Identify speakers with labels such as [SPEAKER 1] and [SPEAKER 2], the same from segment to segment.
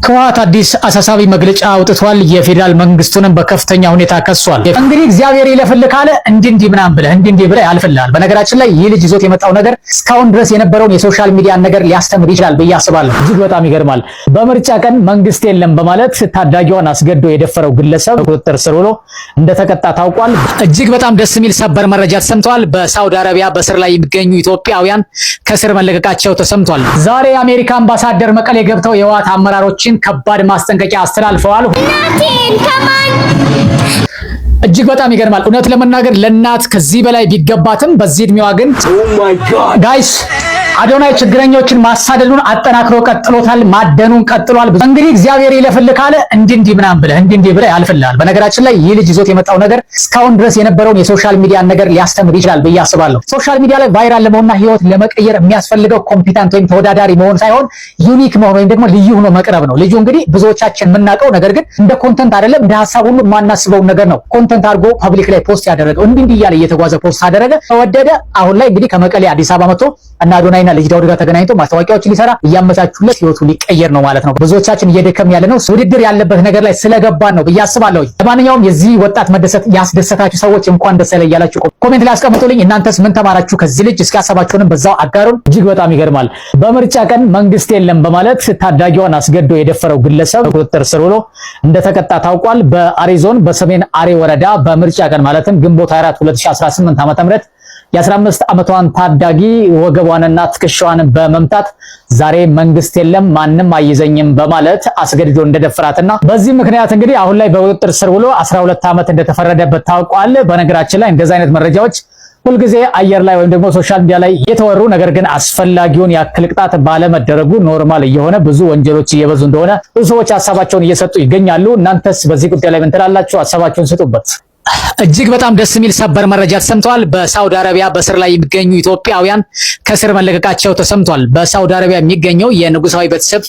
[SPEAKER 1] ህወሓት አዲስ አሳሳቢ መግለጫ አውጥቷል። የፌዴራል መንግስቱንም በከፍተኛ ሁኔታ ከሷል። እንግዲህ እግዚአብሔር ይለፍልህ ካለ እንዲህ ምናምን ብለህ እንዲህ ብለህ ያልፍልሃል። በነገራችን ላይ ይህ ልጅ ይዞት የመጣው ነገር እስካሁን ድረስ የነበረውን የሶሻል ሚዲያ ነገር ሊያስተምር ይችላል ብዬ አስባለሁ። እጅግ በጣም ይገርማል። በምርጫ ቀን መንግስት የለም በማለት ታዳጊዋን አስገድዶ የደፈረው ግለሰብ ቁጥጥር ስር ውሎ እንደተቀጣ ታውቋል። እጅግ በጣም ደስ የሚል ሰበር መረጃ ተሰምቷል። በሳውዲ አረቢያ በስር ላይ የሚገኙ ኢትዮጵያውያን ከስር መለቀቃቸው ተሰምቷል። ዛሬ የአሜሪካ አምባሳደር መቀሌ ገብተው የህወሓት አመራሮችን ከባድ ማስጠንቀቂያ አስተላልፈዋል። እጅግ በጣም ይገርማል። እውነት ለመናገር ለእናት ከዚህ በላይ ቢገባትም በዚህ እድሜዋ ግን ጋይስ አዶናይ ችግረኞችን ማሳደዱን አጠናክሮ ቀጥሎታል። ማደኑን ቀጥሏል። እንግዲህ እግዚአብሔር ይለፍልህ ካለ እንዲህ ምናምን ብለህ እንዲህ ብለህ ያልፍልሃል። በነገራችን ላይ ይህ ልጅ ይዞት የመጣው ነገር እስካሁን ድረስ የነበረውን የሶሻል ሚዲያ ነገር ሊያስተምር ይችላል ብዬ አስባለሁ። ሶሻል ሚዲያ ላይ ቫይራል ለመሆንና ህይወት ለመቀየር የሚያስፈልገው ኮምፒተንት ወይም ተወዳዳሪ መሆን ሳይሆን ዩኒክ መሆን ወይም ደግሞ ልዩ ሆኖ መቅረብ ነው። ልጁ እንግዲህ ብዙዎቻችን የምናውቀው ነገር ግን እንደ ኮንተንት አይደለም፣ እንደ ሐሳብ ሁሉ የማናስበው ነገር ነው ኮንተንት አድርጎ ፐብሊክ ላይ ፖስት ያደረገው። እንዲህ እያለ እየተጓዘ ፖስት አደረገ፣ ተወደደ። አሁን ላይ እንግዲህ ከመቀሌ አዲስ አበባ መጥቶ እና አዶናይና ልጅ ዳውድ ጋር ተገናኝቶ ማስታወቂያዎችን ሊሰራ እያመቻቹለት ህይወቱ ሊቀየር ነው ማለት ነው። ብዙዎቻችን እየደከም ያለ ነው ውድድር ያለበት ነገር ላይ ስለገባን ነው ብዬ አስባለሁ። ለማንኛውም የዚህ ወጣት መደሰት ያስደሰታችሁ ሰዎች እንኳን ደስ ያለ እያላችሁ ኮሜንት ላይ አስቀምጡልኝ። እናንተስ ምን ተማራችሁ ከዚህ ልጅ? እስኪ ሐሳባችሁንም በዛው አጋሩን። እጅግ በጣም ይገርማል። በምርጫ ቀን መንግስት የለም በማለት ታዳጊዋን አስገድዶ የደፈረው ግለሰብ ቁጥጥር ስር ውሎ እንደተቀጣ ታውቋል። በአሪዞን በሰሜን አሪ ወረዳ በምርጫ ቀን ማለትም ግንቦት 24 2018 ዓ.ም የ15 ዓመቷን ታዳጊ ወገቧንና ትከሻዋን በመምታት ዛሬ መንግስት የለም ማንም አይዘኝም በማለት አስገድዶ እንደደፈራትና በዚህ ምክንያት እንግዲህ አሁን ላይ በቁጥጥር ስር ውሎ 12 ዓመት እንደተፈረደበት ታውቋል። በነገራችን ላይ እንደዚህ አይነት መረጃዎች ሁልጊዜ አየር ላይ ወይም ደግሞ ሶሻል ሚዲያ ላይ እየተወሩ ነገር ግን አስፈላጊውን ያክል ቅጣት ባለመደረጉ ኖርማል እየሆነ ብዙ ወንጀሎች እየበዙ እንደሆነ ብዙ ሰዎች ሐሳባቸውን እየሰጡ ይገኛሉ። እናንተስ በዚህ ጉዳይ ላይ ምን ትላላችሁ? ሐሳባችሁን ስጡበት። እጅግ በጣም ደስ የሚል ሰበር መረጃ ተሰምቷል። በሳውዲ አረቢያ በስር ላይ የሚገኙ ኢትዮጵያውያን ከስር መለቀቃቸው ተሰምቷል። በሳውዲ አረቢያ የሚገኘው የንጉሳዊ ቤተሰብ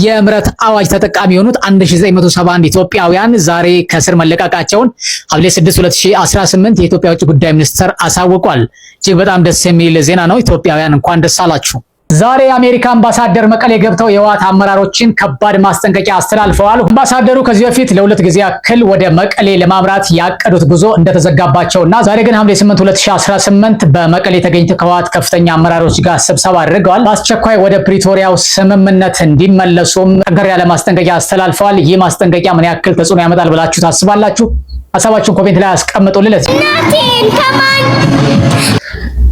[SPEAKER 1] የምህረት አዋጅ ተጠቃሚ የሆኑት 1971 ኢትዮጵያውያን ዛሬ ከስር መለቀቃቸውን ሐምሌ 6 2018 የኢትዮጵያ ውጭ ጉዳይ ሚኒስትር አሳውቋል። እጅግ በጣም ደስ የሚል ዜና ነው። ኢትዮጵያውያን እንኳን ደስ አላችሁ። ዛሬ የአሜሪካ አምባሳደር መቀሌ ገብተው የህወሓት አመራሮችን ከባድ ማስጠንቀቂያ አስተላልፈዋል። አምባሳደሩ ከዚህ በፊት ለሁለት ጊዜ ያክል ወደ መቀሌ ለማምራት ያቀዱት ጉዞ እንደተዘጋባቸውና ዛሬ ግን ሐምሌ 8 2018 በመቀሌ ተገኝተው ከህወሓት ከፍተኛ አመራሮች ጋር ስብሰባ አድርገዋል። በአስቸኳይ ወደ ፕሪቶሪያው ስምምነት እንዲመለሱም ጠንከር ያለ ማስጠንቀቂያ አስተላልፈዋል። ይህ ማስጠንቀቂያ ምን ያክል ተጽዕኖ ያመጣል ብላችሁ ታስባላችሁ? ሐሳባችሁን ኮሜንት ላይ አስቀምጡልኝ።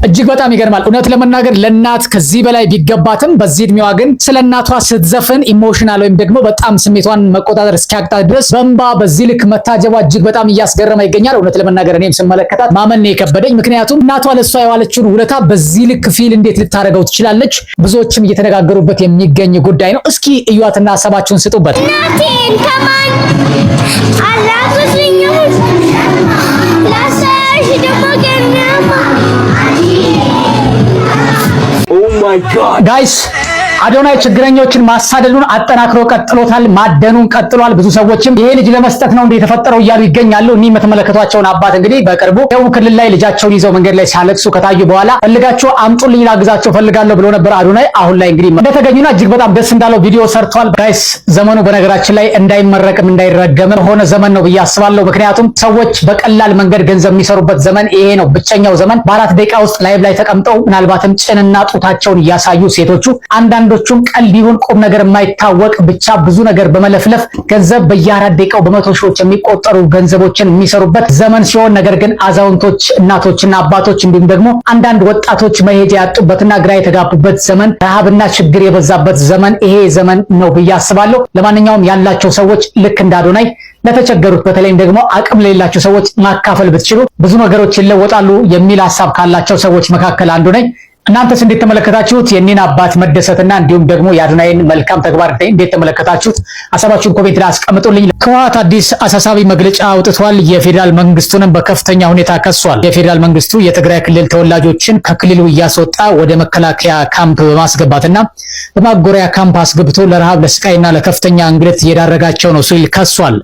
[SPEAKER 1] እጅግ በጣም ይገርማል። እውነት ለመናገር ለእናት ከዚህ በላይ ቢገባትም በዚህ እድሜዋ ግን ስለ እናቷ ስትዘፍን ኢሞሽናል ወይም ደግሞ በጣም ስሜቷን መቆጣጠር እስኪያቅታት ድረስ በእንባ በዚህ ልክ መታጀቧ እጅግ በጣም እያስገረመ ይገኛል። እውነት ለመናገር እኔም ስመለከታት ማመን ነው የከበደኝ። ምክንያቱም እናቷ ለሷ የዋለችውን ውለታ በዚህ ልክ ፊል እንዴት ልታደርገው ትችላለች? ብዙዎችም እየተነጋገሩበት የሚገኝ ጉዳይ ነው። እስኪ እዩዋትና ሐሳባችሁን ስጡበት። ጋይስ አዶናይ ችግረኞችን ማሳደዱን አጠናክሮ ቀጥሎታል። ማደኑን ቀጥሏል። ብዙ ሰዎችም ይሄ ልጅ ለመስጠት ነው እንደ የተፈጠረው እያሉ ይገኛሉ። እኒህ የምትመለከቷቸውን አባት እንግዲህ በቅርቡ ደቡብ ክልል ላይ ልጃቸውን ይዘው መንገድ ላይ ሲያለቅሱ ከታዩ በኋላ ፈልጋቸው አምጡልኝ ላግዛቸው ፈልጋለሁ ብሎ ነበር አዶናይ። አሁን ላይ እንግዲህ እንደተገኙና እጅግ በጣም ደስ እንዳለው ቪዲዮ ሰርቷል። ጋይስ ዘመኑ በነገራችን ላይ እንዳይመረቅም እንዳይረገምም ሆነ ዘመን ነው ብዬ አስባለሁ። ምክንያቱም ሰዎች በቀላል መንገድ ገንዘብ የሚሰሩበት ዘመን ይሄ ነው። ብቸኛው ዘመን በ4 ደቂቃ ውስጥ ላይቭ ላይ ተቀምጠው ምናልባትም ጭንና ጡታቸውን እያሳዩ ሴቶቹ አንዳንዶቹም ቀልድ ይሁን ቁም ነገር የማይታወቅ ብቻ ብዙ ነገር በመለፍለፍ ገንዘብ በየ4 ደቂቃው በመቶ ሺዎች የሚቆጠሩ ገንዘቦችን የሚሰሩበት ዘመን ሲሆን ነገር ግን አዛውንቶች፣ እናቶችና አባቶች እንዲሁም ደግሞ አንዳንድ ወጣቶች መሄጃ ያጡበትና ግራ የተጋቡበት ዘመን፣ ረሃብና ችግር የበዛበት ዘመን ይሄ ዘመን ነው ብዬ አስባለሁ። ለማንኛውም ያላቸው ሰዎች ልክ እንደ አዶናይ ለተቸገሩት በተለይም ደግሞ አቅም ለሌላቸው ሰዎች ማካፈል ብትችሉ ብዙ ነገሮች ይለወጣሉ የሚል ሐሳብ ካላቸው ሰዎች መካከል አንዱ ነኝ። እናንተስ እንዴት ተመለከታችሁት? የኔን አባት መደሰትና እንዲሁም ደግሞ የአዶናይን መልካም ተግባር እንዴት ተመለከታችሁት? ሐሳባችሁን ኮሜንት ላይ አስቀምጡልኝ። ህወሓት አዲስ አሳሳቢ መግለጫ አውጥቷል። የፌዴራል መንግስቱንም በከፍተኛ ሁኔታ ከሷል። የፌዴራል መንግስቱ የትግራይ ክልል ተወላጆችን ከክልሉ እያስወጣ ወደ መከላከያ ካምፕ በማስገባትና በማጎሪያ ካምፕ አስገብቶ ለረሃብ ለስቃይና ለከፍተኛ እንግልት እየዳረጋቸው ነው ሲል ከሷል።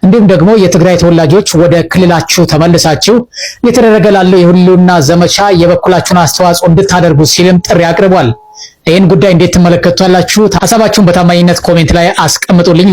[SPEAKER 1] እንዲሁም ደግሞ የትግራይ ተወላጆች ወደ ክልላችሁ ተመልሳችሁ እየተደረገ ላለው የህልውና ዘመቻ የበኩላችሁን አስተዋጽኦ እንድታደርጉ ሲልም ጥሪ አቅርቧል። ይህን ጉዳይ እንዴት ትመለከቱታላችሁ? ሐሳባችሁን በታማኝነት ኮሜንት ላይ አስቀምጡልኝ።